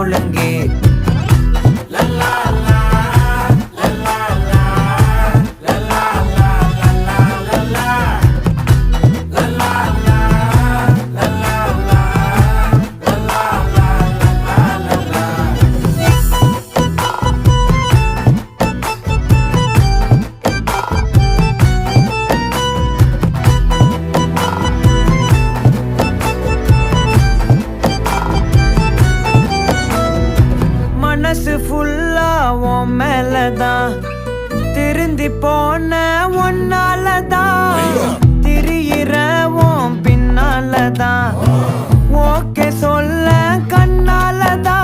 ஒழுங்கு. மனசு ஃபுல்லா உன் மேலதான், திருந்தி போன ஒன்னாலதான், திரியிற உன் பின்னாலதான், ஓகே சொல்ல கண்ணாலதான்.